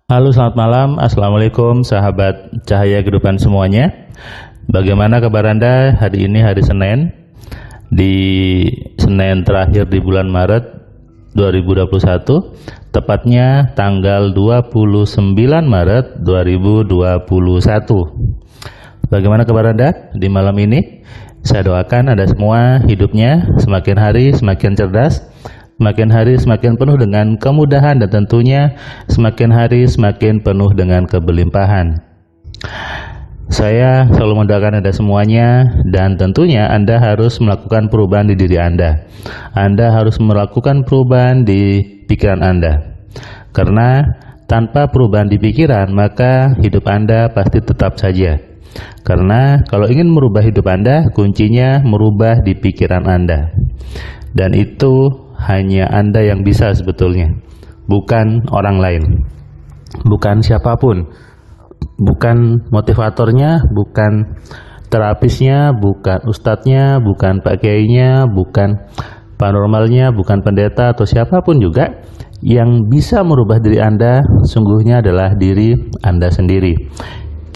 Halo, selamat malam. Assalamualaikum sahabat cahaya kehidupan semuanya. Bagaimana kabar Anda hari ini, hari Senin, di Senin terakhir di bulan Maret 2021, tepatnya tanggal 29 Maret 2021. Bagaimana kabar Anda di malam ini? Saya doakan Anda semua hidupnya semakin hari semakin cerdas, semakin hari semakin penuh dengan kemudahan, dan tentunya semakin hari semakin penuh dengan keberlimpahan. Saya selalu mendoakan Anda semuanya, dan tentunya Anda harus melakukan perubahan di diri Anda. Anda harus melakukan perubahan di pikiran Anda. Karena tanpa perubahan di pikiran, maka hidup Anda pasti tetap saja. Karena kalau ingin merubah hidup Anda, kuncinya merubah di pikiran Anda. Dan itu hanya Anda yang bisa sebetulnya, bukan orang lain, bukan siapapun, bukan motivatornya, bukan terapisnya, bukan ustadznya, bukan pak kiainya, bukan paranormalnya, bukan pendeta atau siapapun juga. Yang bisa merubah diri Anda sungguhnya adalah diri Anda sendiri.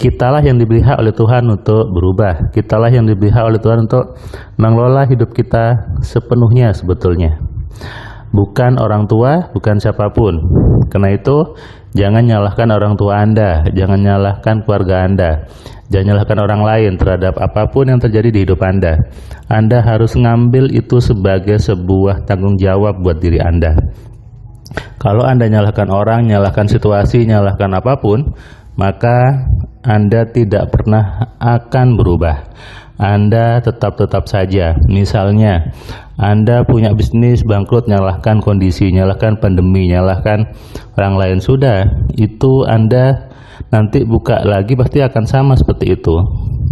Kitalah yang diberi hak oleh Tuhan untuk berubah. Kitalah yang diberi hak oleh Tuhan untuk mengelola hidup kita sepenuhnya sebetulnya, bukan orang tua, bukan siapapun. Karena itu jangan nyalahkan orang tua Anda, jangan nyalahkan keluarga Anda, jangan nyalahkan orang lain terhadap apapun yang terjadi di hidup Anda. Anda harus ngambil itu sebagai sebuah tanggung jawab buat diri Anda. Kalau Anda nyalahkan orang, nyalahkan situasi, nyalahkan apapun, maka Anda tidak pernah akan berubah. Anda tetap saja. Misalnya Anda punya bisnis bangkrut, nyalahkan kondisi, nyalahkan pandemi, nyalahkan orang lain, sudah itu Anda nanti buka lagi pasti akan sama seperti itu.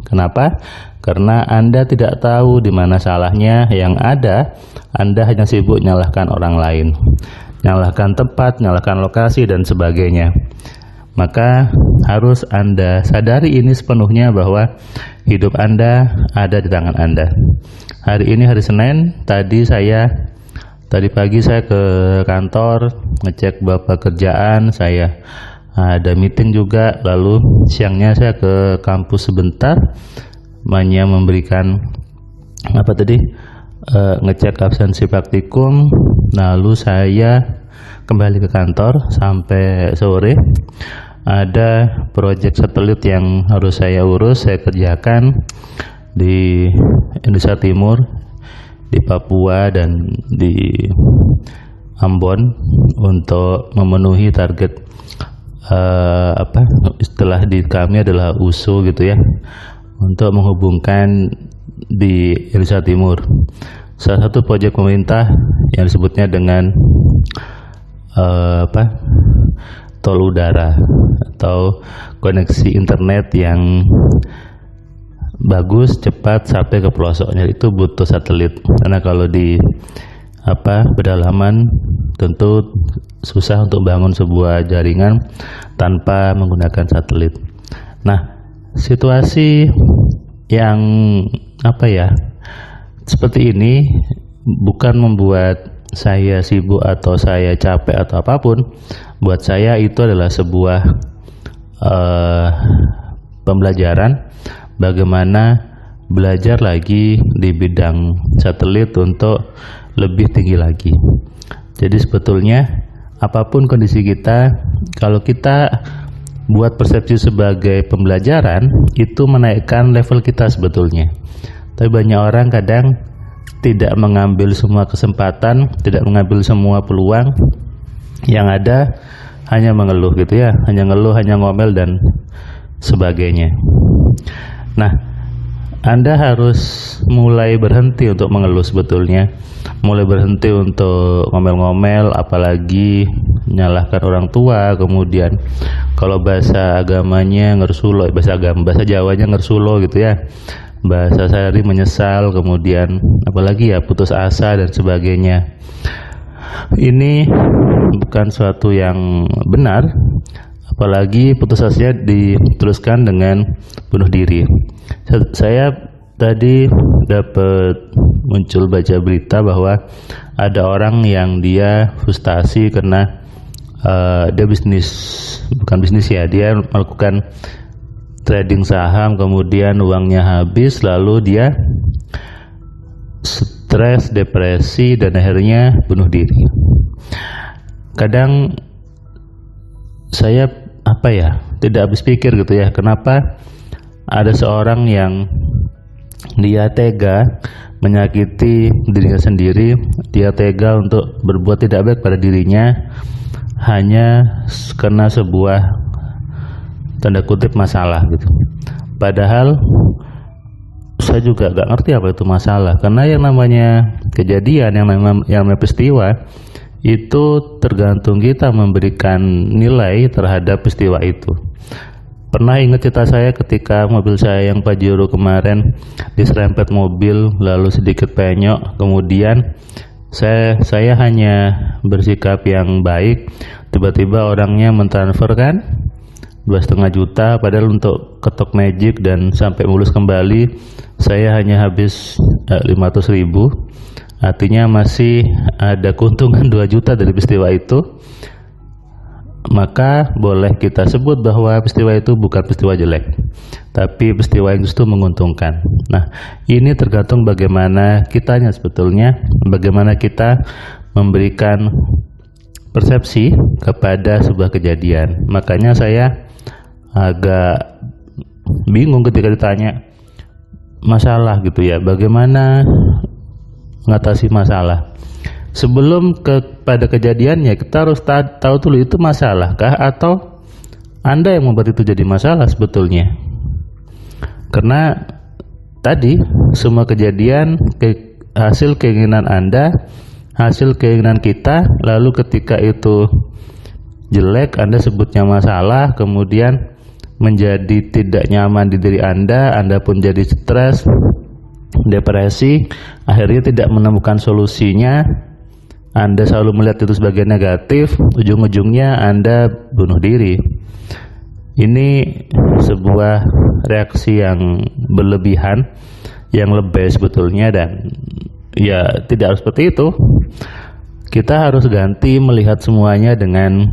Kenapa? Karena Anda tidak tahu di mana salahnya. Yang ada Anda hanya sibuk nyalahkan orang lain, nyalahkan tempat, nyalahkan lokasi dan sebagainya. Maka harus Anda sadari ini sepenuhnya, bahwa hidup Anda ada di tangan Anda. Hari ini hari Senin, tadi pagi saya ke kantor ngecek beberapa kerjaan, saya ada meeting juga, lalu siangnya saya ke kampus sebentar, hanya memberikan ngecek absensi praktikum, lalu saya kembali ke kantor sampai sore. Ada proyek satelit yang harus saya urus, saya kerjakan di Indonesia Timur, di Papua dan di Ambon, untuk memenuhi target istilah di kami adalah USU gitu ya, untuk menghubungkan di Indonesia Timur. Salah satu proyek pemerintah yang disebutnya dengan tol udara atau koneksi internet yang bagus, cepat sampai ke pelosoknya, itu butuh satelit. Karena kalau di pedalaman tentu susah untuk bangun sebuah jaringan tanpa menggunakan satelit. Nah, situasi yang seperti ini bukan membuat saya sibuk atau saya capek atau apapun. Buat saya itu adalah sebuah pembelajaran bagaimana belajar lagi di bidang satelit untuk lebih tinggi lagi. Jadi sebetulnya apapun kondisi kita, kalau kita buat persepsi sebagai pembelajaran, itu menaikkan level kita sebetulnya. Tapi banyak orang kadang tidak mengambil semua kesempatan, tidak mengambil semua peluang. Yang ada hanya mengeluh gitu ya, hanya ngeluh, hanya ngomel dan sebagainya. Nah, Anda harus mulai berhenti untuk mengeluh sebetulnya, mulai berhenti untuk ngomel-ngomel, apalagi menyalahkan orang tua. Kemudian kalau bahasa agamanya ngersulo, bahasa Jawanya ngersulo gitu ya, bahasa sehari menyesal, kemudian apalagi ya putus asa dan sebagainya. Ini bukan suatu yang benar, apalagi putus asanya diteruskan dengan bunuh diri. Saya tadi muncul baca berita bahwa ada orang yang dia frustasi karena dia bisnis bukan bisnis ya, dia melakukan trading saham, kemudian uangnya habis, lalu dia stres, depresi, dan akhirnya bunuh diri. Kadang saya tidak habis pikir gitu ya, kenapa ada seorang yang dia tega menyakiti dirinya sendiri, dia tega untuk berbuat tidak baik pada dirinya hanya karena sebuah tanda kutip masalah gitu. Padahal saya juga gak ngerti apa itu masalah, karena yang namanya kejadian, yang namanya peristiwa itu tergantung kita memberikan nilai terhadap peristiwa itu. Pernah ingat cerita saya ketika mobil saya yang Pajero kemarin diserempet mobil lalu sedikit penyok, kemudian saya hanya bersikap yang baik, tiba-tiba orangnya mentransferkan 2,5 juta, padahal untuk ketok magic dan sampai mulus kembali saya hanya habis 500.000, artinya masih ada keuntungan 2 juta dari peristiwa itu. Maka boleh kita sebut bahwa peristiwa itu bukan peristiwa jelek, tapi peristiwa yang justru menguntungkan. Nah, ini tergantung bagaimana kitanya sebetulnya, bagaimana kita memberikan persepsi kepada sebuah kejadian. Makanya saya agak bingung ketika ditanya masalah gitu ya, bagaimana mengatasi masalah. Sebelum kepada kejadiannya, kita harus tahu dulu itu masalahkah atau Anda yang membuat itu jadi masalah sebetulnya. Karena tadi semua kejadian hasil keinginan Anda, hasil keinginan kita, lalu ketika itu jelek Anda sebutnya masalah, kemudian menjadi tidak nyaman di diri Anda pun jadi stres, depresi, akhirnya tidak menemukan solusinya. Anda selalu melihat itu sebagai negatif, ujung-ujungnya Anda bunuh diri. Ini sebuah reaksi yang berlebihan, yang lebay sebetulnya, dan ya tidak harus seperti itu. Kita harus ganti melihat semuanya dengan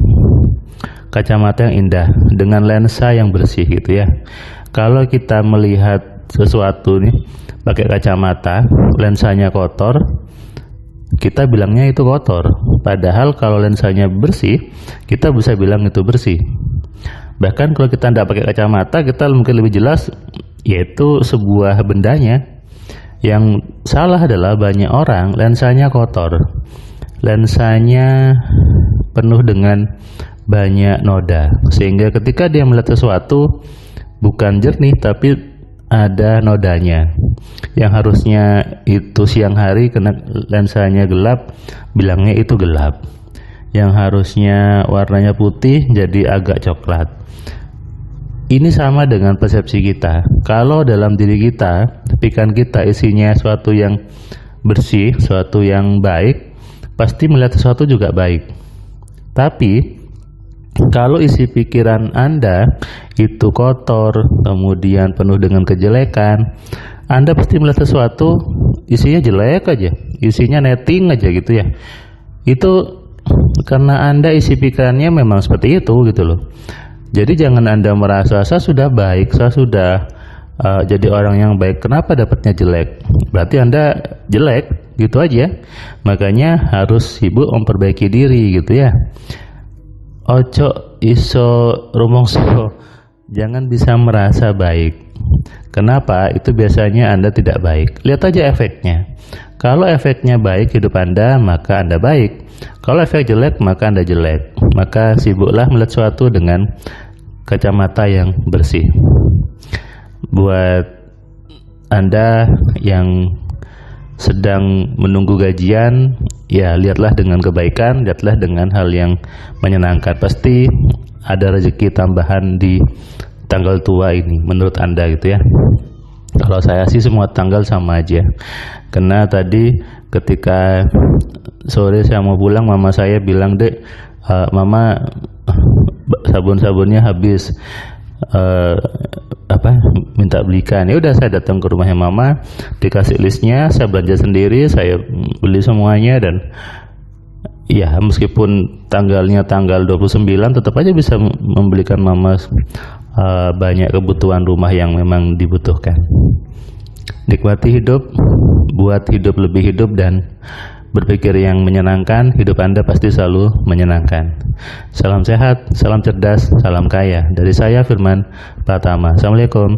kacamata yang indah, dengan lensa yang bersih gitu ya. Kalau kita melihat sesuatu nih pakai kacamata, lensanya kotor, kita bilangnya itu kotor. Padahal kalau lensanya bersih, kita bisa bilang itu bersih. Bahkan kalau kita tidak pakai kacamata, kita mungkin lebih jelas yaitu sebuah bendanya. Yang salah adalah banyak orang lensanya kotor, lensanya penuh dengan banyak noda, sehingga ketika dia melihat sesuatu bukan jernih tapi ada nodanya. Yang harusnya itu siang hari karena lensanya gelap, bilangnya itu gelap. Yang harusnya warnanya putih jadi agak coklat. Ini sama dengan persepsi kita. Kalau dalam diri kita, pikiran kita isinya sesuatu yang bersih, sesuatu yang baik, pasti melihat sesuatu juga baik. Tapi kalau isi pikiran Anda itu kotor, kemudian penuh dengan kejelekan, Anda pasti melihat sesuatu isinya jelek aja, isinya netting aja gitu ya. Itu karena Anda isi pikirannya memang seperti itu gitu loh. Jadi jangan Anda merasa saya sudah baik, saya sudah jadi orang yang baik, kenapa dapatnya jelek? Berarti Anda jelek gitu aja. Makanya harus sibuk memperbaiki diri gitu ya. Ojo iso rumongso, jangan bisa merasa baik. Kenapa? Itu biasanya Anda tidak baik. Lihat aja efeknya. Kalau efeknya baik hidup Anda, maka Anda baik. Kalau efek jelek, maka Anda jelek. Maka sibuklah melihat sesuatu dengan kacamata yang bersih. Buat Anda yang sedang menunggu gajian, ya lihatlah dengan kebaikan, lihatlah dengan hal yang menyenangkan. Pasti ada rezeki tambahan di tanggal tua ini menurut Anda gitu ya. Kalau saya sih semua tanggal sama aja. Karena tadi ketika sore saya mau pulang, mama saya bilang, "Dek, mama sabun-sabunnya habis, minta belikan." Ya udah, saya datang ke rumahnya mama, dikasih listnya, saya belanja sendiri, saya beli semuanya, dan ya meskipun tanggalnya tanggal 29 tetap aja bisa membelikan mama banyak kebutuhan rumah yang memang dibutuhkan. Nikmati hidup, buat hidup lebih hidup, dan berpikir yang menyenangkan. Hidup Anda pasti selalu menyenangkan. Salam sehat, salam cerdas, salam kaya. Dari saya Firman Pratama. Assalamualaikum.